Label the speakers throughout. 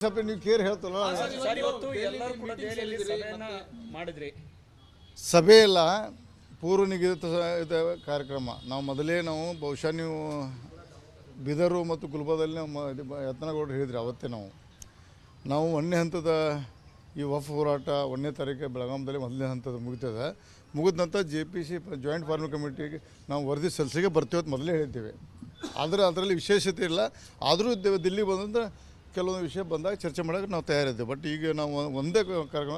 Speaker 1: ಸಭೆ ನೀವು ಕೇರ್ ಹೇಳ್ತಲ್ಲ ಸಭೆ ಇಲ್ಲ ಪೂರ್ವ ನಿಗದಿತ ಕಾರ್ಯಕ್ರಮ ನಾವು ಮೊದಲೇ ನಾವು ಬಹುಶಃ ನೀವು ಬಿದರು ಮತ್ತು ಗುಲ್ಬರ್ಗದಲ್ಲಿ ನಮ್ಮ ಯತ್ನಗೌಡರು ಹೇಳಿದ್ರಿ ಅವತ್ತೇ ನಾವು 1ನೇ ಹಂತದ ಈ ವಫ್ ಹೋರಾಟ 1ನೇ ತಾರೀಕು ಬೆಳಗಾಮದಲ್ಲಿ 1ನೇ ಹಂತದ ಮುಗಿದ ನಂತರ JPC ಜಾಯಿಂಟ್ ಫಾರ್ಮಿಂಗ್ ಕಮಿಟಿಗೆ ನಾವು ವರದಿ ಸಲ್ಲಿಸಿಗೆ ಬರ್ತೀವಿ ಅಂತ ಮೊದಲೇ ಹೇಳಿದ್ದೇವೆ. ಆದರೆ ಅದರಲ್ಲಿ ವಿಶೇಷತೆ ಇಲ್ಲ. ಆದರೂ ದಿಲ್ಲಿ ಬಂದಂದ್ರೆ ಕೆಲವೊಂದು ವಿಷಯ ಬಂದಾಗ ಚರ್ಚೆ ಮಾಡೋಕ್ಕೆ ನಾವು ತಯಾರಿದ್ದೇವೆ. ಬಟ್ ಈಗ ನಾವು ಒಂದೇ ಕಾರ್ಯಕ್ರಮ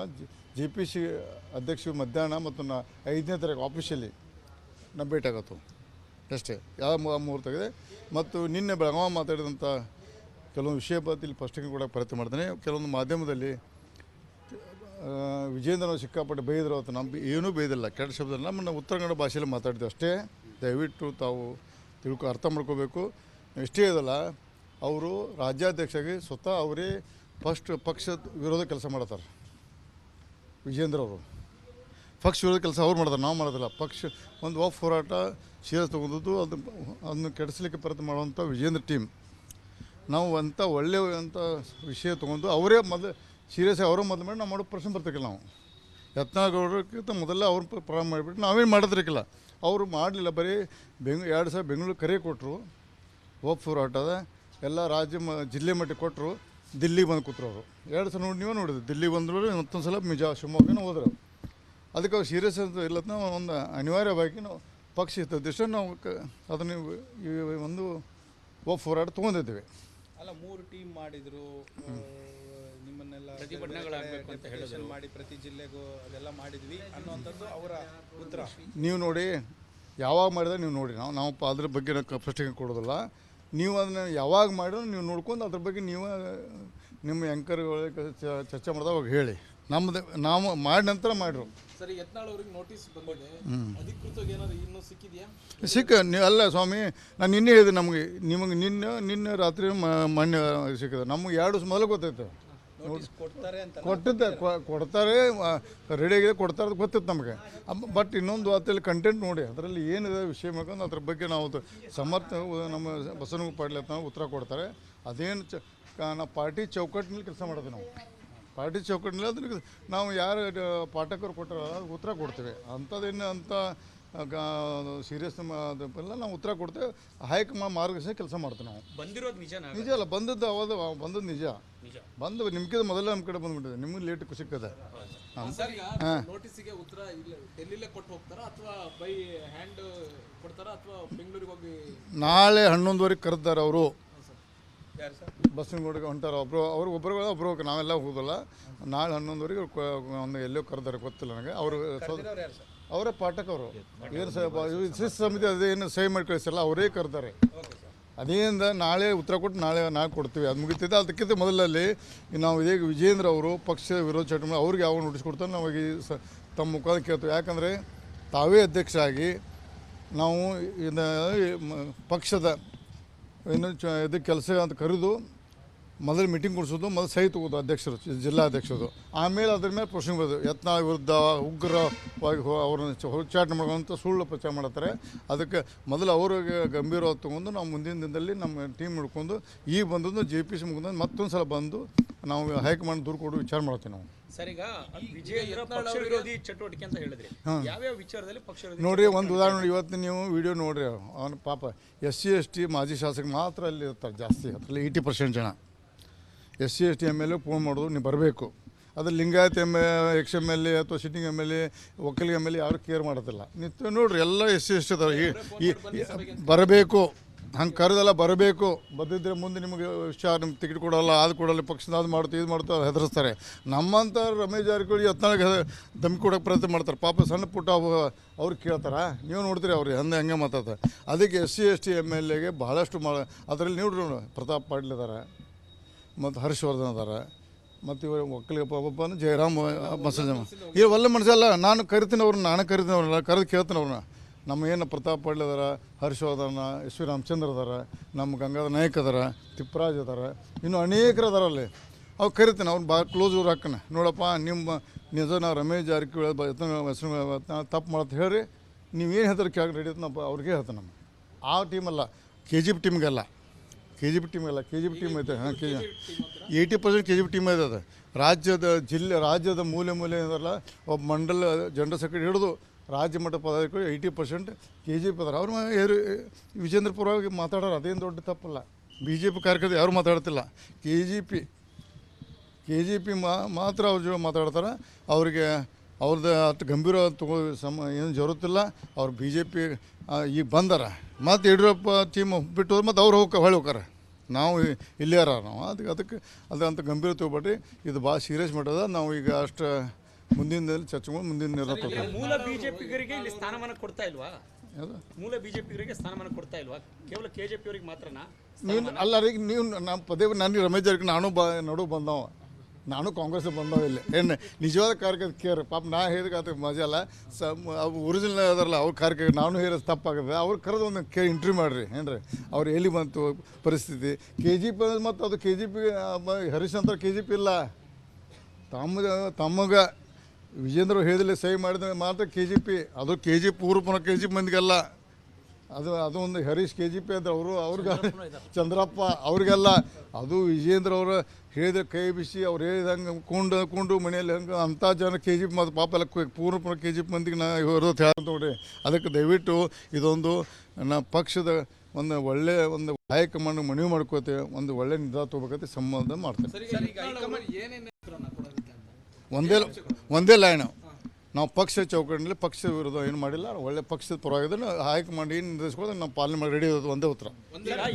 Speaker 1: JPC ಅಧ್ಯಕ್ಷರು ಮಧ್ಯಾಹ್ನ ಮತ್ತು 5ನೇ ತಾರೀಕು ಆಫೀಷಿಯಲಿ ನಾವು ಭೇಟಿ ಆಗತ್ತು ಅಷ್ಟೇ. ಯಾವ ಮುಹೂರ್ತಾಗಿದೆ ಮತ್ತು ನಿನ್ನೆ ಬೆಳಗಾವಿ ಮಾತಾಡಿದಂಥ ಕೆಲವೊಂದು ವಿಷಯ ಬಗ್ಗೆ ಇಲ್ಲಿ ಸ್ಪಷ್ಟೀಕರಣ ಕೊಡೋಕ್ಕೆ ಪ್ರಯತ್ನ ಮಾಡ್ತೇನೆ. ಕೆಲವೊಂದು ಮಾಧ್ಯಮದಲ್ಲಿ ವಿಜೇಂದ್ರ ಸಿಕ್ಕಾಪಟ್ಟೆ ಬೈದರು ಅವತ್ತು. ನಮ್ಮ ಏನೂ ಬೈದಿಲ್ಲ, ಕೆಟ್ಟ ಶಬ್ದ ನಮ್ಮನ್ನು ಉತ್ತರ ಕನ್ನಡ ಭಾಷೆಯಲ್ಲಿ ಮಾತಾಡಿದ್ವಿ ಅಷ್ಟೇ. ದಯವಿಟ್ಟು ತಾವು ಅರ್ಥ ಮಾಡ್ಕೋಬೇಕು. ಇಷ್ಟೇ ಇದಲ್ಲ, ಅವರು ರಾಜ್ಯಾಧ್ಯಕ್ಷರಾಗಿ ಸ್ವತಃ ಅವರೇ ಪಕ್ಷದ ವಿರೋಧ ಕೆಲಸ ಮಾಡ್ತಾರೆ. ವಿಜೇಂದ್ರ ಅವರು ಪಕ್ಷ ವಿರೋಧ ಕೆಲಸ ಅವ್ರು ಮಾಡ್ತಾರೆ, ನಾವು ಮಾಡೋದಿಲ್ಲ. ಪಕ್ಷ ಒಂದು ವಫ್ ಹೋರಾಟ ಸೀರಿಯಸ್ ತೊಗೊಂಡದ್ದು ಅದನ್ನು ಕೆಡಿಸ್ಲಿಕ್ಕೆ ಪ್ರಯತ್ನ ಮಾಡುವಂಥ ವಿಜೇಂದ್ರ ಟೀಮ್. ನಾವು ಅಂಥ ಒಳ್ಳೆಯ ವಿಷಯ ತೊಗೊಂಡು ಅವರೇ ಮೊದಲು ಸೀರಿಯಸ್ ಅವರೇ ಮೊದಲು ಮಾಡಿ ನಾವು ಮಾಡೋ ಪ್ರಶ್ನೆ ಬರ್ತಿಕ್ಕಿಲ್ಲ. ನಾವು ಯತ್ನಾಗೌಡಕ್ಕಿಂತ ಮೊದಲ ಅವ್ರ ಪ್ರಾರಂಭ ಮಾಡಿಬಿಟ್ಟು ನಾವೇನು ಮಾಡೋದ್ರಿಕ್ಕಿಲ್ಲ. ಅವರು ಮಾಡಲಿಲ್ಲ. ಬರೀ 2 ಸಾವಿರ ಬೆಂಗಳೂರು ಕರೆ ಕೊಟ್ಟರು. ವಫ್ ಹೋರಾಟದ ಎಲ್ಲ ಜಿಲ್ಲೆ ಮಟ್ಟಿಗೆ ಕೊಟ್ಟರು. ದಿಲ್ಲಿಗೆ ಬಂದು ಕೂತರು ಅವರು. 2 ಸಲ ನೀವೇ ನೋಡಿದ್ರು. ದಿಲ್ಲಿಗೆ ಬಂದರು, ಮತ್ತೊಂದು ಸಲ ಶಿವಮೊಗ್ಗನ ಹೋದ್ರು. ಅದಕ್ಕೆ ಅವ್ರು ಸೀರಿಯಸ್ ಅಂತ ಇಲ್ಲ. ನಾವು ಒಂದು ಅನಿವಾರ್ಯವಾಗಿ ನಾವು ಪಕ್ಷ ಇದ್ದ ನಾವು ಅದನ್ನು ಒಂದು ವಫ್ ಹೋರಾಟ ತೊಗೊಂಡಿದ್ದೇವೆ.
Speaker 2: ಅಲ್ಲ, 3 ಟೀಮ್ ಮಾಡಿದರು, ನಿಮ್ಮನ್ನೆಲ್ಲ ಪ್ರತಿಭಟನೆಗಳಾಗಬೇಕು ಅಂತ ಹೇಳಿದ್ರು, ಮಾಡಿ ಪ್ರತಿ ಜಿಲ್ಲೆಗೂ ಅದೆಲ್ಲ ಮಾಡಿದ್ವಿ ಅನ್ನುವಂಥದ್ದು ಅವರ ಉತ್ತರ.
Speaker 1: ನೀವು ನೋಡಿ, ಯಾವಾಗ ಮಾಡಿದ್ರೆ ನೀವು ನೋಡಿ, ನಾವು ಅದ್ರ ಬಗ್ಗೆ ಸ್ಪಷ್ಟೀಕರಣ ಕೊಡೋದಿಲ್ಲ. ನೀವು ಅದನ್ನು ಯಾವಾಗ ಮಾಡಿರೋ ನೀವು ನೋಡ್ಕೊಂಡು ಅದ್ರ ಬಗ್ಗೆ ನೀವು ನಿಮ್ಮ ಆ್ಯಂಕರ್ಗಳಿಗೆ ಚರ್ಚೆ ಮಾಡಿದಾಗ ಹೇಳಿ. ನಾವು ಮಾಡಿ ನಂತರ ಮಾಡಿರು.
Speaker 2: ಸರಿ, ಯತ್ನಾಳ್ ಅವ್ರಿಗೆ ನೋಟಿಸ್ ಬಂದಿದೆ, ಅಧಿಕೃತವಾಗಿ ಏನಾದ್ರು ಇನ್ನೂ ಸಿಕ್ಕಿದೆಯಾ?
Speaker 1: ಅಲ್ಲ ಸ್ವಾಮಿ, ನಾನು ನಿನ್ನೆ ಹೇಳಿದೆ. ನಿಮಗೆ ನಿನ್ನೆ ರಾತ್ರಿ ಮೊನ್ನೆ ಸಿಕ್ಕಿದೆ. ನಮಗೆ 2 ದಿವಸ ಮೊದಲು ಗೊತ್ತೈತೆ. ಕೊಡ್ತಾರೆ, ರೆಡಿಯಾಗಿದೆ, ಕೊಡ್ತಾರೆ ಅಂತ ಗೊತ್ತಿತ್ತು ನಮಗೆ. ಬಟ್ ಇನ್ನೊಂದು ಅದರಲ್ಲಿ ಕಂಟೆಂಟ್ ನೋಡಿ, ಅದರಲ್ಲಿ ಏನಿದೆ ವಿಷಯ ಮಾಡ್ಕೊಂಡು ಅದ್ರ ಬಗ್ಗೆ ನಾವು ನಮ್ಮ ಬಸವನಗುಡಿ ಪಾಟೀಲ್ ನಾವು ಉತ್ತರ ಕೊಡ್ತಾರೆ. ಅದೇನು ನಾವು ಪಾರ್ಟಿ ಚೌಕಟ್ಟಿನಲ್ಲಿ ಕೆಲಸ ಮಾಡೋದು. ನಾವು ಪಾರ್ಟಿ ಚೌಕಟ್ಟಿನಲ್ಲಿ ಅದಕ್ಕೆ ನಾವು ಯಾರು ಪಾಠಕರು ಕೊಟ್ಟರೆ ಉತ್ತರ ಕೊಡ್ತೇವೆ. ಅಂಥದ್ದೇನು ಅಂತ ಸೀರಿಯಸ್ ಎಲ್ಲ ನಾವು ಉತ್ತರ ಕೊಡ್ತೇವೆ. ಹೈಕಮಾಂಡ್ ಮಾರ್ಗದರ್ಶನ ಕೆಲಸ ಮಾಡ್ತೇವೆ. ನಾವು
Speaker 2: ಬಂದಿರೋದು ನಿಜ
Speaker 1: ಅಲ್ಲ, ಬಂದದ್ದು ನಿಜ. ಬಂದು ನಿಮ್ಗೆ ಮೊದಲೇ ನಮ್ಮ ಕಡೆ ಬಂದುಬಿಟ್ಟಿದೆ. ನಿಮ್ಗೆ ಲೇಟ್ ಸಿಗ್ತದೆ.
Speaker 2: ನೋಟಿಸಿಗೆ ಉತ್ತರ ಡೆಲ್ಲಿಲೇ ಕೊಟ್ಟು ಹೋಗ್ತಾರಾ ಅಥವಾ ಬೈ ಹ್ಯಾಂಡ್ ಕೊಡ್ತಾರಾ ಅಥವಾ ಬೆಂಗಳೂರಿಗೆ ಹೋಗಿ?
Speaker 1: ನಾಳೆ 11:30 ಕರೆದಾರೆ ಅವರು. ಬಸ್ಸಿನ ಹೊಂಟಾರ ಒಬ್ಬರು ನಾವೆಲ್ಲ ಹೋಗೋಲ್ಲ. ನಾಳೆ 11:30 ಒಂದು ಎಲ್ಲೋ ಕರೆದಾರೆ, ಗೊತ್ತಿಲ್ಲ ನನಗೆ. ಅವರೇ ಪಾಠಕವರು ಏನು ಶಿಸ್ತು ಸಮಿತಿ ಅದೇನು ಸಹಿ ಮಾಡಿ ಕಳಿಸಲ್ಲ, ಅವರೇ ಕರೆದಾರೆ. ಅದೇನಿಂದ ನಾಳೆ ಉತ್ತರ ಕೊಟ್ಟು ನಾಳೆ ಕೊಡ್ತೀವಿ. ಅದು ಮುಗಿತಿದೆ. ಅದಕ್ಕಿಂತ ಮೊದಲಲ್ಲಿ ನಾವು ಇದೇ ವಿಜೇಂದ್ರ ಅವರು ಪಕ್ಷದ ವಿರೋಧ ಚಟುವಟಿಕೆ ಅವ್ರಿಗೆ ಯಾವ ನೋಟಿಸ್ ಕೊಡ್ತಾರೆ ನಾವು ತಮ್ಮ ಮುಖಾಂತರ ಕೇಳ್ತೀವಿ. ಯಾಕಂದರೆ ತಾವೇ ಅಧ್ಯಕ್ಷರಾಗಿ ನಾವು ಪಕ್ಷದ ಇದಕ್ಕೆ ಕೆಲಸ ಅಂತ ಕರೆದು ಮೊದಲು ಮೀಟಿಂಗ್ ಕೊಡಿಸೋದು, ಮೊದಲು ಸಹಿ ತಗೋದು ಅಧ್ಯಕ್ಷರು, ಜಿಲ್ಲಾಧ್ಯಕ್ಷರು. ಆಮೇಲೆ ಅದ್ರ ಮೇಲೆ ಪ್ರಶ್ನೆ ಬರೋದು. ಯತ್ನಾಳ್ ವಿರುದ್ಧ ಉಗ್ರವಾಗಿ ಅವ್ರನ್ನ ಉಚ್ಚಾಟನೆ ಮಾಡುವಂಥ ಸುಳ್ಳು ಪ್ರಚಾರ ಮಾಡ್ತಾರೆ. ಅದಕ್ಕೆ ಮೊದಲು ಅವ್ರಿಗೆ ಗಂಭೀರವಾಗಿ ತೊಗೊಂಡು ನಾವು ಮುಂದಿನ ದಿನದಲ್ಲಿ ನಮ್ಮ ಟೀಮ್ ಹಿಡ್ಕೊಂಡು ಈಗ ಬಂದದ್ದು JPC ಮುಗಿದ ಮತ್ತೊಂದು ಸಲ ಬಂದು ನಾವು ಹೈಕಮಾಂಡ್ ದೂರು ಕೊಡು ವಿಚಾರ ಮಾಡ್ತೀವಿ ನಾವು.
Speaker 2: ವಿರೋಧಿ ಚಟುವಟಿಕೆ ಅಂತ ಹೇಳಿದ್ರಿ, ಯಾವ್ಯಾವ ವಿಚಾರದಲ್ಲಿ ಪಕ್ಷ
Speaker 1: ನೋಡ್ರಿ, ಒಂದು ಉದಾಹರಣೆ ಇವತ್ತು ನೀವು ವಿಡಿಯೋ ನೋಡ್ರಿ. ಅವನು ಪಾಪ SC ST ಮಾಜಿ ಶಾಸಕ ಮಾತ್ರ ಅಲ್ಲಿ ಇರ್ತಾರೆ ಜಾಸ್ತಿ. ಅದರಲ್ಲಿ 80% ಜನ SC ST MLA ಫೋನ್ ಮಾಡೋದು, ನೀವು ಬರಬೇಕು. ಅದು ಲಿಂಗಾಯತ್ XMLA ಅಥವಾ ಸಿಟ್ಟಿಂಗ್ MLA ಒಕ್ಕಲಿಗ MLA ಯಾರು ಕೇರ್ ಮಾಡೋದಿಲ್ಲ. ನಿಂತು ನೋಡ್ರಿ, ಎಲ್ಲ SC ST ಬರಬೇಕು. ಹಂಗೆ ಕರೆದೆಲ್ಲ ಬರಬೇಕು. ಬಂದಿದ್ದರೆ ಮುಂದೆ ನಿಮಗೆ ನಿಮ್ಗೆ ಟಿಕೆಟ್ ಕೊಡೋಲ್ಲ, ಅದು ಕೊಡೋಲ್ಲ, ಪಕ್ಷದ ಅದು ಮಾಡ್ತೀವಿ, ಇದು ಮಾಡ್ತೀವಿ, ಅದು ಹೆದರಿಸ್ತಾರೆ. ನಮ್ಮಂಥ ರಮೇಶ್ ಜಾರಕಿಹೊಳಿ ಯತ್ನಾಳಿಗೆ ಧಮಕಿ ಕೊಡೋಕ್ಕೆ ಪ್ರಯತ್ನ ಮಾಡ್ತಾರೆ. ಪಾಪ ಸಣ್ಣ ಪುಟ್ಟ ಅವ್ರು ಕೇಳ್ತಾರ, ನೀವು ನೋಡ್ತೀರಿ ಅವ್ರಿಗೆ ಹಂಗೆ ಮಾತಾಡ್ತಾರೆ. ಅದಕ್ಕೆ SC ST MLAಗೆ ಬಹಳಷ್ಟು ಅದರಲ್ಲಿ ನೋಡ್ರಿ, ಪ್ರತಾಪ್ ಪಾಟೀಲ್ ಇದ್ದಾರೆ, ಮತ್ತು ಹರ್ಷವರ್ಧನ್ ಅದಾರ, ಮತ್ತು ಇವರು ಒಕ್ಕಲಿಗ ಪಾಪನ ಜಯರಾಮ್ ಮಸಜಮ್ಮ. ಈ ಒಳ್ಳೆ ಮನುಷ್ಯಲ್ಲ. ನಾನು ಕರಿತೀನಿ ಅವ್ರನ್ನ ಕರೆದು ಕೇಳ್ತೀನಿ ಅವ್ರನ್ನ. ನಮ್ಮ ಏನು ಪ್ರತಾಪ್ ಪಾಟೀಲ್ ಅದಾರ, ಹರ್ಷವರ್ಧನ, SV ರಾಮಚಂದ್ರ ಅದಾರ, ನಮ್ಮ ಗಂಗಾಧರ ನಾಯಕ್ ಅದಾರ, ತಿಪ್ಪರಾಜ್ ಅದಾರ, ಇನ್ನೂ ಅನೇಕರು ಅದಾರಲ್ಲಿ. ಅವ್ರು ಕರಿತೀನಿ. ಅವ್ರು ಭಾಳ ಕ್ಲೋಸ್ ಇವ್ರು ಹಾಕೋಣ. ನೋಡಪ್ಪ, ನಿಮ್ಮ ನಿಜ ನಾವು ರಮೇಶ್ ಜಾರಕಿಹೊಳಿ ತಪ್ಪು ಮಾಡತ್ತೆ ಹೇಳ್ರಿ, ನೀವೇನು ಹೇಳ್ತಾರೆ ಕೇಳಕ್ಕೆ ರೆಡಿ ಅಂತ ನಾವು ಅವ್ರಿಗೆ ಹೇಳ್ತೇನೆ. ನಮ್ಮ ಆ ಟೀಮಲ್ಲ, KGF ಟೀಮ್ಗೆಲ್ಲ. KGP ಟೀಮ್ ಅಲ್ಲ, KGP ಟೀಮ್ ಐತೆ. ಹಾಂ, 80% KGP ಟೀಮ್ ಇದೆ. ಅದು ರಾಜ್ಯದ ಮೂಲೆ ಇದರಲ್ಲ, ಒಬ್ಬ ಮಂಡಲ ಜನರಲ್ ಸೆಕ್ರೆಟರಿ ಹಿಡಿದು ರಾಜ್ಯ ಮಟ್ಟ ಪದಾಧಿಕಾರಿ 80% KGP ಅದಾರ. ಅವ್ರು ವಿಜೇಂದ್ರ ಪರವಾಗಿ ಮಾತಾಡೋರು, ಅದೇನು ದೊಡ್ಡ ತಪ್ಪಲ್ಲ. BJP ಕಾರ್ಯಕರ್ತರು ಯಾರು ಮಾತಾಡ್ತಿಲ್ಲ. KGP ಮಾತ್ರ ಅವ್ರ ಜೊತೆ ಮಾತಾಡ್ತಾರೆ. ಅವ್ರಿಗೆ ಅವ್ರದ್ದು ಅಷ್ಟು ಗಂಭೀರ ಏನು ಜರುತ್ತಿಲ್ಲ. ಅವ್ರು BJP ಈಗ ಬಂದಾರ, ಮತ್ತು ಯಡಿಯೂರಪ್ಪ ಟೀಮ್ ಬಿಟ್ಟು ಮತ್ತು ಅವ್ರು ಹೊಳ್ಳಿ ಹೋಗಾರೆ. ನಾವು ಇಲ್ಲಿಯಾರ ನಾವು ಅದಕ್ಕೆ ಅದಂತ ಗಂಭೀರ ತೊಗೊಬೇಡ್ರಿ. ಇದು ಭಾಳ ಸೀರಿಯಸ್ ಮಟ್ಟದ. ನಾವು ಈಗ ಅಷ್ಟು ಮುಂದಿನ ಚರ್ಚೆಗಳು ಮುಂದಿನ ನಿರ್ಧಾರ ತಗೋತೀವಿ.
Speaker 3: ಮೂಲ ಬಿಜೆಪಿಗರಿಗೆ ಇಲ್ಲಿ ಸ್ಥಾನಮಾನ ಕೊಡ್ತಾ ಇಲ್ವಾ? ಮೂಲ ಬಿಜೆಪಿಗರಿಗೆ ಸ್ಥಾನಮಾನ ಕೊಡ್ತಾ ಇಲ್ವಾ? ಕೇವಲ KJP ಅವರಿಗೆ ಮಾತ್ರನಾ?
Speaker 1: ನೀವು ಅಲ್ಲ ರೀ, ನೀವು ನಮ್ಮ ಪದೇ ನನಗೆ ರಮೇಶ್ ಜಾರಕಿಹೊಳಿ ನಡು ಬಂದವ, ನಾನು ಕಾಂಗ್ರೆಸ್ ಬಂದವ. ಇಲ್ಲಿ ಏನು ನಿಜವಾದ ಕಾರ್ಯಕರ್ತ ಕೇರ್ ಪಾಪ ನಾ ಹೇಳಿದ ಮಜಾ ಅಲ್ಲ. ಅವು ಒರಿಜಿನಲ್ ಅದಾರಲ್ಲ ಅವ್ರ ಕಾರ್ಯಕರ್ತ ನಾನು ಹೇಳೋದು ತಪ್ಪಾಗುತ್ತೆ. ಅವ್ರು ಕರೆದು ಒಂದು ಇಂಟರ್ವ್ಯೂ ಮಾಡಿರಿ ಏನ್ರಿ, ಅವ್ರು ಎಲ್ಲಿ ಬಂತು ಪರಿಸ್ಥಿತಿ. KGP ಮತ್ತು ಅದು KGP ಹರೀಶ್ ಅಂತ KGP ಇಲ್ಲ. ತಮಗೆ ವಿಜೇಂದ್ರ ಹೇಳಿದಲ್ಲಿ ಸಹಿ ಮಾಡಿದ ಮಾತ್ರ KGP. ಅದು KGP ಪೂರ್ವ KGP ಮಂದಿಗೆಲ್ಲ. ಅದು ಒಂದು ಹರೀಶ್ KGP ಅಂದ್ರೆ ಅವ್ರಿಗೆ ಚಂದ್ರಪ್ಪ ಅವ್ರಿಗೆಲ್ಲ. ಅದು ವಿಜೇಂದ್ರ ಅವರು ಹೇಳಿದ್ರೆ ಕೈ ಬಿಸಿ ಅವ್ರು ಹೇಳಿದಂಗೆ ಕುಂಡು ಮನೆಯಲ್ಲಿ ಹಂಗೆ ಅಂಥ ಜನ KGP ಮತ್ತು ಪಾಪ ಎಲ್ಲ ಪೂರ್ವ KGP ಮಂದಿಗೆ ನಾ ಇರೋದು ಹೇಳಿ ನೋಡ್ರಿ. ಅದಕ್ಕೆ ದಯವಿಟ್ಟು ಇದೊಂದು ಪಕ್ಷದ ಒಂದು ಒಳ್ಳೆಯ ಒಂದು ಹೈಕಮಾಂಡ್ ಮನವಿ ಮಾಡ್ಕೋತೇವೆ, ಒಂದು ಒಳ್ಳೆ ನಿರ್ಧಾರ ತೊಗೋಬೇಕಂತ ಸಂಬಂಧ ಮಾಡ್ತೇವೆ. ಒಂದೇ ಲೈನು, ನಾವು ಪಕ್ಷ ಚೌಕಟ್ಟಿನಲ್ಲಿ ಪಕ್ಷದ ವಿರುದ್ಧ ಏನು ಮಾಡಿಲ್ಲ, ಒಳ್ಳೆ ಪಕ್ಷದ ಪರವಾಗಿದ್ರೆ ಹೈಕಮಾಂಡ್ ಏನು ನಿರ್ದೇಶಿಸೋದು ನಾವು ಪಾಲನೆ ಮಾಡಿ ರೆಡಿ ಇರೋದು ಒಂದೇ ಉತ್ತರ.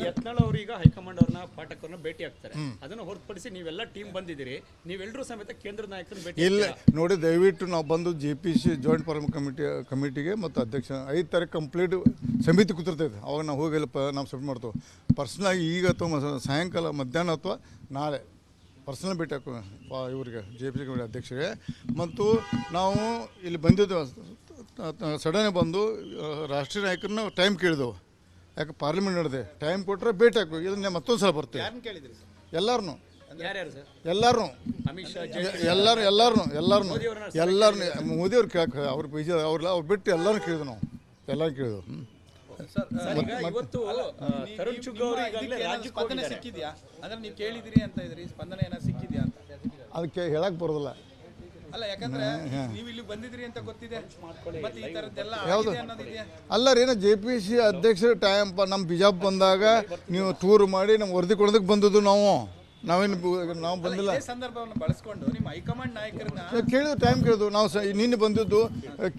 Speaker 3: ಯತ್ನಾಳ್ ಅವರೀಗ ಹೈಕಮಾಂಡ್ ಅವ್ರನ್ನ ಪಾಠಕರನ್ನ ಭೇಟಿ ಆಗ್ತಾರೆ. ಅದನ್ನು ಹೊರತುಪಡಿಸಿ ನೀವೆಲ್ಲ ಟೀಮ್ ಬಂದಿದ್ದೀರಿ, ನೀವೆಲ್ಲರೂ ಸಮೇತ ಕೇಂದ್ರದ ನಾಯಕರನ್ನ ಭೇಟಿ
Speaker 1: ಇಲ್ಲ ನೋಡಿ. ದಯವಿಟ್ಟು ನಾವು ಬಂದು JPC ಜಾಯಿಂಟ್ ಫಾರ್ಮ್ ಕಮಿಟಿಗೆ ಮತ್ತು ಅಧ್ಯಕ್ಷ 5 ತಾರೀಕು ಕಂಪ್ಲೀಟ್ ಸಮಿತಿ ಕೂತಿರ್ತೈತೆ. ಅವಾಗ ನಾವು ಹೋಗಿ ನಾವು ಸಬ್ಮಿಟ್ ಮಾಡ್ತೇವೆ. ಪರ್ಸ್ನಲಾಗಿ ಈಗ ಅಥವಾ ಸಾಯಂಕಾಲ ಮಧ್ಯಾಹ್ನ ಅಥವಾ ನಾಳೆ ಪರ್ಸನಲ್ ಭೇಟಿ ಹಾಕೋ ಇವರಿಗೆ JPC ಕಮಿಟಿ ಅಧ್ಯಕ್ಷರಿಗೆ. ಮತ್ತು ನಾವು ಇಲ್ಲಿ ಬಂದಿದ್ದೆವು, ಸಡನ್ ಬಂದು ರಾಷ್ಟ್ರೀಯ ನಾಯಕರನ್ನ ಟೈಮ್ ಕೇಳಿದೆವು. ಯಾಕೆ ಪಾರ್ಲಿಮೆಂಟ್ ನಡೆದೆ, ಟೈಮ್ ಕೊಟ್ಟರೆ ಭೇಟಿ ಹಾಕೋ. ಇದನ್ನ ಮತ್ತೊಂದು ಸಲ ಬರ್ತೀವಿ. ಎಲ್ಲರೂ ಮೋದಿಯವ್ರು ಕೇಳಕ್ಕೆ ಅವ್ರು ಅವ್ರಲ್ಲ ಅವ್ರು ಬಿಟ್ಟು ಎಲ್ಲರೂ ಕೇಳಿದ್ವು. ನಾವು ಎಲ್ಲರೂ ಕೇಳಿದೆವು.
Speaker 2: ಸ್ಪಂದನೆ ಸಿಕ್ಕಿದ್ಯಾ ಅಂದ್ರೆ ನೀವು ಕೇಳಿದಿರಿ ಅಂತ ಇದ್ರಿ, ಸ್ಪಂದನೆ ಏನೋ ಸಿಕ್ಕಿದ್ಯಾ ಅಂತ?
Speaker 1: ಅದಕ್ಕೆ ಹೇಳಕ್ ಬರೋದಿಲ್ಲ.
Speaker 2: ಅಲ್ಲ, ಯಾಕಂದ್ರೆ ನೀವು ಇಲ್ಲಿ ಬಂದಿದ್ರಿ ಅಂತ ಗೊತ್ತಿದೆ, ಮತ್ತೆ ಈ ತರದ್ದೆಲ್ಲ ಅನ್ನೋದಿದೆಯಾ?
Speaker 1: ಅಲ್ಲ ರೀ, JPC ಅಧ್ಯಕ್ಷರ ಟೈಮ್ ನಮ್ಮ ಬಿಜಾಪುರ ಬಂದಾಗ ನೀವು ಟೂರ್ ಮಾಡಿ ನಮ್ಮ ವರದಿ ಕೊಡೋದಕ್ಕೆ ಬಂದದ್ದು. ನಾವು ಬಂದಿಲ್ಲ.
Speaker 2: ಸಂದರ್ಭವನ್ನು ಬಳಸ್ಕೊಂಡು ನಿಮ್ಮ ಹೈಕಮಾಂಡ್ ನಾಯಕರನ್ನ
Speaker 1: ಕೇಳಿದ್ವಿ, ಟೈಮ್ ಕೇಳಿದ್ವು. ನಾವು ನಿನ್ನೆ ಬಂದಿದ್ದು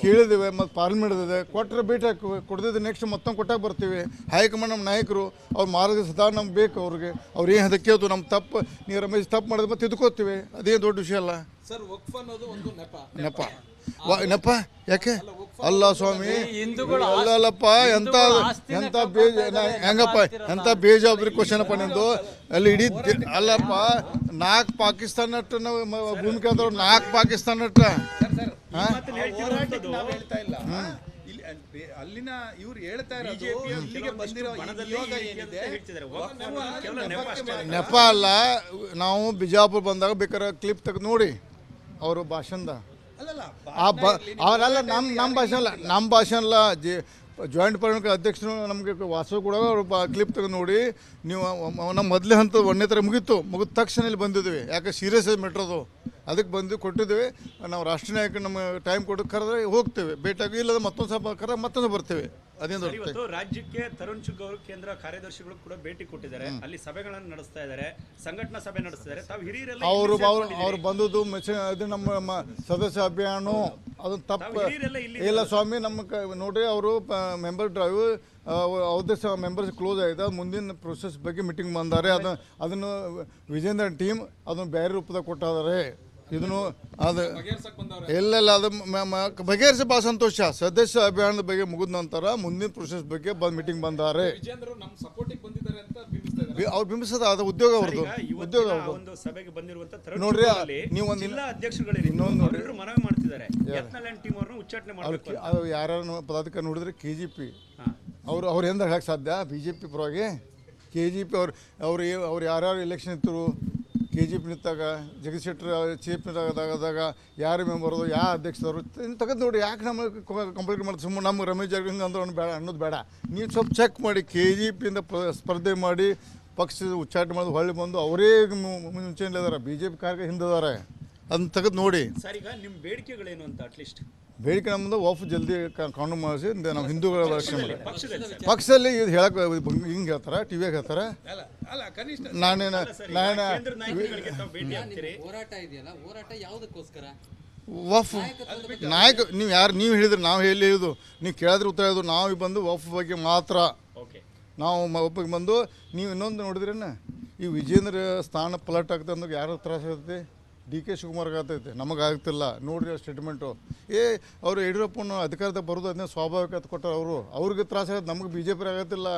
Speaker 1: ಕೇಳಿದ್ದೇವೆ, ಮತ್ತು ಪಾರ್ಲಿಮೆಂಟ್ ಇದೆ, ಕೊಟ್ಟರೆ ಭೇಟಿ ಹಾಕಿ ಕೊಡ್ದಿದ್ದು ನೆಕ್ಸ್ಟ್ ಮತ್ತೊಂದು ಕೊಟ್ಟಾಗ ಬರ್ತೀವಿ. ಹೈಕಮಾಂಡ್ ನಮ್ಮ ನಾಯಕರು ಅವ್ರ ಮಾರ್ಗದರ್ಶನ ನಮ್ಗೆ ಬೇಕು. ಅವ್ರಿಗೆ ಅವ್ರು ಏನು ಅದಕ್ಕೆ ಕೇಳ್ತು, ನಮ್ಮ ತಪ್ಪು ನೀವು ರಮೇಶ್ ತಪ್ಪು ಮಾಡಿದ್ರೆ ಮತ್ತೆ ತಿದ್ಕೋತೀವಿ. ಅದೇನು ದೊಡ್ಡ ವಿಷಯ ಅಲ್ಲ.
Speaker 2: ಸರ್, ವಕ್ಫ್ ಅನ್ನೋದು ಒಂದು
Speaker 1: ನೆಪ ಯಾಕೆ ಅಲ್ಲ ಸ್ವಾಮಿ, ಅಲ್ಲಪ್ಪ. ಎಂತ ಬೇಜವಾಬ್ದಾರಿ ಕ್ವಶನ್ ಅಪ್ಪ ನಿಂದು. ಅಲ್ಲಿ ಇಡೀ ಅಲ್ಲಪ್ಪ, 4 ಪಾಕಿಸ್ತಾನ ಭೂಮಿಕೆ ಆದವ್ರು 4 ಪಾಕಿಸ್ತಾನ
Speaker 2: ಅಲ್ಲಿನ ಇವ್ರು ಹೇಳ್ತಾ ಇರೋದು ಇಲ್ಲಿಗೆ ಬಂದಿರೋ ನಿಯೋಗ ಏನಿದೆ
Speaker 1: ನೆಪ ಅಲ್ಲ. ನಾವು ಬಿಜಾಪುರ ಬಂದಾಗ ಬೇಕಾದ್ರೆ ಕ್ಲಿಪ್ ತೆಗೆದು ನೋಡಿ ಅವರು ಭಾಷಣದ. ಅವರಲ್ಲ ನಮ್ಮ ಭಾಷೆ ಅಲ್ಲ. ಜಾಯಿಂಟ್ ಪಾರ್ಲಿಮೆಂಟ್ ಅಧ್ಯಕ್ಷರು ನಮಗೆ ವಾಸವ ಕೂಡ ಅವರು ಕ್ಲಿಪ್ ತೆಗೆದು ನೋಡಿ. ನೀವು ನಮ್ಮ ಮೊದಲೇ ಹಂತ 1ನೇ ತರ ಮುಗಿದ ತಕ್ಷಣ ಇಲ್ಲಿ ಬಂದಿದ್ವಿ. ಯಾಕೆ ಸೀರಿಯಸ್ ಆಗಿ ಮೆಟ್ರೋದು ಅದಕ್ಕೆ ಬಂದು ಕೊಟ್ಟಿದ್ದೇವೆ. ನಾವು ರಾಷ್ಟ್ರೀಯ ನಾಯಕರು ನಮ್ಮ ಟೈಮ್ ಕೊಟ್ಟು ಕರೆದ್ರೆ ಹೋಗ್ತೇವೆ, ಭೇಟಿಯಾಗಿ. ಇಲ್ಲದ ಮತ್ತೊಂದು ಸ್ವಲ್ಪ ಕರೆ ಮತ್ತೊಂದು ಬರ್ತೇವೆ.
Speaker 3: ಇವತ್ತು ರಾಜ್ಯಕ್ಕೆ ತರುಣ್ ಚುಗ್ ಅವರು ಕೇಂದ್ರ ಕಾರ್ಯದರ್ಶಿಗಳು ಕೂಡ ಭೇಟಿ ಕೊಟ್ಟಿದ್ದಾರೆ. ಅಲ್ಲಿ ಸಭೆಗಳನ್ನು ನಡೆಸ್ತಾ ಇದ್ದಾರೆ, ಸಂಘಟನಾ ಸಭೆ ನಡೆಸ್ತಿದ್ದಾರೆ. ತಾವು ಹಿರಿಯರೆಲ್ಲ
Speaker 1: ಅವ್ರು ಬಂದದ್ದು ಅದು ನಮ್ಮ ಸದಸ್ಯ ಅಭಿಯಾನ ಅದು ತಪ್ಪು ಇಲ್ಲ ಸ್ವಾಮಿ. ನಮ್ಮ ನೋಡ್ರಿ, ಅವರು ಮೆಂಬರ್ ಡ್ರೈವ್ ಅವ್ರದ್ದು ಮೆಂಬರ್ಸ್ ಕ್ಲೋಸ್ ಆಗಿದೆ. ಮುಂದಿನ ಪ್ರೊಸೆಸ್ ಬಗ್ಗೆ ಮೀಟಿಂಗ್ ಬಂದಾರೆ. ಅದನ್ನು ವಿಜೇಂದ್ರ ಟೀಮ್ ಅದನ್ನು ಬೇರೆ ರೂಪದಾಗ ಕೊಟ್ಟಿದ್ದಾರೆ. ಇದನ್ನು ಅದು ಇಲ್ಲ ಅದು ಬಗೆಹರಿಸಿ ಭಾಳ ಸಂತೋಷ. ಸದಸ್ಯ ಅಭಿಯಾನದ ಬಗ್ಗೆ ಮುಗಿದ ನಂತರ ಮುಂದಿನ ಪ್ರೊಸೆಸ್ ಬಗ್ಗೆ ಮೀಟಿಂಗ್ ಬಂದಾರೆ. ಅವ್ರು ಬಿಂಬಿಸದ ಅದು ಉದ್ಯೋಗ ಅವ್ರದ್ದು. ಉದ್ಯೋಗ ನೋಡ್ರಿ, ನೀವು ಒಂದು ಇನ್ನೊಂದು ನೋಡ್ರಿ, ಅದು ಯಾರು ಪದಾಧಿಕಾರಿ ನೋಡಿದ್ರೆ KGP ಅವ್ರು ಏನು ಹೇಳಕ್ಕೆ ಸಾಧ್ಯ? BJP ಪರವಾಗಿ KGP ಅವ್ರು ಯಾರ್ಯಾರು ಎಲೆಕ್ಷನ್ ಇತ್ತರು KGP ನಿಂತಾಗ, ಜಗದೀಶ್ ಶೆಟ್ಟರ್ ಚೀಫ್ ಆದಾಗ ಯಾರು ಮೆಂಬರ್ದು, ಯಾವ ಅಧ್ಯಕ್ಷದವರು ತೆಗೆದು ನೋಡಿ. ಯಾಕೆ ನಮಗೆ ಕಂಪ್ಲೇಂಟ್ ಮಾಡ್ತೀವಿ? ಸುಮ್ಮನೆ ನಮ್ಗೆ ರಮೇಶ್ ಜಾರಕಿಹೊಳಿ ಅಂದ್ರೆ ಬೇಡ ಅನ್ನೋದು ಬೇಡ. ನೀವು ಸ್ವಲ್ಪ ಚೆಕ್ ಮಾಡಿ. KGPಯಿಂದ ಸ್ಪರ್ಧೆ ಮಾಡಿ ಪಕ್ಷದ ಉಚ್ಚಾಟನೆ ಮಾಡೋದು ಹೊಳ್ಳಿ ಬಂದು ಅವರೇ ಮುಂಚೆನೇ ಇದಾರೆ, ಬಿ ಜೆ ಪಿ ಕಾರ್ಯ ಹಿಂದಿದ್ದಾರೆ. ಅದನ್ನ ತೆಗೆದು ನೋಡಿ.
Speaker 3: ಸರ್, ಈಗ ನಿಮ್ಮ ಬೇಡಿಕೆಗಳೇನು ಅಂತ ಅಟ್ಲೀಸ್ಟ್
Speaker 1: ಬೇಡಿಕೆ ನಮ್ಮದು ವಫ್ ಜಲ್ದಿ ಕಾನೂನು ಮಾಡಿಸಿ ನಾವು ಹಿಂದೂಗಳ ರಕ್ಷಣೆ ಮಾಡಿ.
Speaker 3: ಪಕ್ಷದಲ್ಲಿ ಸರ್.
Speaker 1: ಪಕ್ಷದಲ್ಲಿ ಇದು ಹೇಳಕ್ಕೆ ಹಿಂಗೆ ಹೇಳ್ತಾರೆ, ಟಿ ವಿಯಾಗ ಹೇಳ್ತಾರೆ.
Speaker 2: ಅಲ್ಲ ಕನಿಷ್ಠ
Speaker 1: ನಾನೇನು
Speaker 3: ಕೇಂದ್ರ ನಾಯಕರುಗಳಿಗೆ ತಾವು ಭೇಟಿ ಆಗ್ತೀರಿ.
Speaker 4: ಹೋರಾಟ ಇದೆಯಲ್ಲ, ಹೋರಾಟ ಯಾವುದಕ್ಕೋಸ್ಕರ?
Speaker 1: ವಫ್ ನಾಯಕ ನೀವು ಹೇಳಿದ್ರೆ ನಾವು ಹೇಳಿದ್ದು ನೀವು ಕೇಳಿದ್ರೆ ಉತ್ತರ ಹೇಳಿದ್ರು. ನಾವು ಬಂದು ವಫ್ ಬಗ್ಗೆ ಮಾತ್ರ
Speaker 3: ಓಕೆ.
Speaker 1: ನಾವು ಒಪ್ಪಿಗೆ ಬಂದು ನೀವು ಇನ್ನೊಂದು ನೋಡಿದ್ರೇನ ಈ ವಿಜೇಂದ್ರ ಸ್ಥಾನ ಪಲಟ್ ಆಗ್ತದೆ ಅಂದ್ರೆ ಯಾರು ತ್ರಾಸ ಆಗ್ತೈತಿ? ಡಿ ಕೆ ಶಿವಕುಮಾರ್ಗೆ ಆಗ್ತೈತೆ, ನಮಗೆ ಆಗ್ತಿಲ್ಲ. ನೋಡ್ರಿ ಸ್ಟೇಟ್ಮೆಂಟು. ಅವರು ಯಡಿಯೂರಪ್ಪನ ಅಧಿಕಾರದಾಗ ಬರೋದು ಅದನ್ನೇ ಸ್ವಾಭಾವಿಕ ಅಂತ ಕೊಟ್ಟರು. ಅವ್ರಿಗೆ ತ್ರಾಸ ಆಗುತ್ತೆ, ನಮಗೆ ಬಿ ಜೆ ಪಿ ಆಗತ್ತಿಲ್ಲ.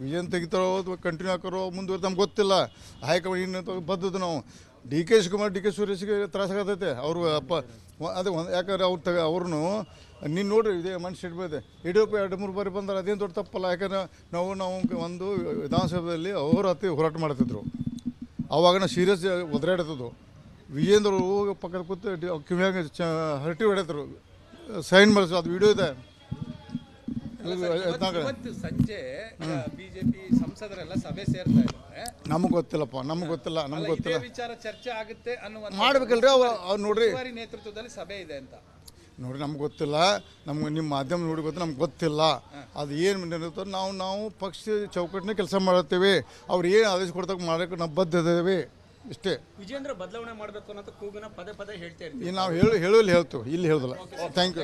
Speaker 1: ವಿಜಯನ್ ತೆಗಿತಾರೋ ಕಂಟಿನ್ಯೂ ಹಾಕೋರೋ ಮುಂದುವರೆದು ನಮ್ಗೆ ಗೊತ್ತಿಲ್ಲ. ಹೈಕಮಾಂಡ್ ಇನ್ನು ಬದ್ದದು ನಾವು. D K Shivakumar, D K ಸುರೇಶ್ಗೆ ತ್ರಾಸ ಆಗತೈತೆ. ಅವರು ಅದೇ ಯಾಕಂದ್ರೆ ಅವ್ರನ್ನು ನೀನು ನೋಡ್ರಿ ಇದೇ ಮನುಷ್ಯ ಸ್ಟೇಟ್ಮೆಂಟ್ ಇದೆ. ಯಡಿಯೂರಪ್ಪ 2-3 ಬಾರಿ ಬಂದ್ರೆ ಅದೇನು ದೊಡ್ಡ ತಪ್ಪಲ್ಲ. ಯಾಕಂದ್ರೆ ನಾವು ಒಂದು ವಿಧಾನಸಭೆಯಲ್ಲಿ ಅವರು ಹೋರಾಟ ಮಾಡ್ತಿದ್ರು. ಆವಾಗ ಸೀರಿಯಸ್ ಒದರಾಡ್ತಿದ್ದು. ವಿಜೇಂದ್ರ ಹೋಗಿ ಪಕ್ಕದ ಕೂತು ಕಿವಿಯಾಗ ಹರಟಿ ಹೊಡೆದ್ರು, ಸೈನ್ ಮಾಡಿಸು. ಅದು ವಿಡಿಯೋ ಇದೆ.
Speaker 2: ಇವತ್ತು ಸಂಜೆ ಬಿಜೆಪಿ ಸಂಸದರೆಲ್ಲ ಸಭೆ ಸೇರ್ತಾ ಇದ್ದಾರೆ.
Speaker 1: ನಮಗೆ ಗೊತ್ತಿಲ್ಲಪ್ಪ, ನಮ್ಗೆ ಗೊತ್ತಿಲ್ಲ.
Speaker 2: ವಿಚಾರ ಚರ್ಚೆ ಆಗುತ್ತೆ ಅನ್ನುವಂತ
Speaker 1: ಮಾಡ್ಬೇಕಲ್ರಿ. ಅವ್ರು ನೋಡ್ರಿ
Speaker 2: ನೇತೃತ್ವದಲ್ಲಿ ಸಭೆ ಇದೆ ಅಂತ
Speaker 1: ನೋಡ್ರಿ, ನಮ್ಗೆ ಗೊತ್ತಿಲ್ಲ. ನಮ್ಗೆ ನಿಮ್ಮ ಮಾಧ್ಯಮ ನೋಡಿ ಗೊತ್ತು, ನಮ್ಗೆ ಗೊತ್ತಿಲ್ಲ. ಅದು ಏನು ನಿರ್ಣಯ ನಾವು ಪಕ್ಷ ಚೌಕಟ್ಟಿನ ಕೆಲಸ ಮಾಡುತ್ತೇವೆ. ಅವ್ರು ಏನು ಆದೇಶ ಕೊಡ್ದಾಗ ಮಾಡೋಕ್ಕೆ ನಾವು ಬದ್ಧ ಇದ್ದೇವೆ ಇಷ್ಟೇ.
Speaker 3: ವಿಜೇಂದ್ರ ಬದಲಾವಣೆ ಮಾಡಬೇಕು ಅನ್ನೋ ಕೂಗನ್ನ ಪದೇ ಹೇಳ್ತಾ ಇರ್ತೀವಿ.
Speaker 1: ನಾವು ಹೇಳುವಲ್ಲಿ ಹೇಳ್ತೀವಿ, ಇಲ್ಲಿ ಹೇಳೋದಿಲ್ಲ. Thank you.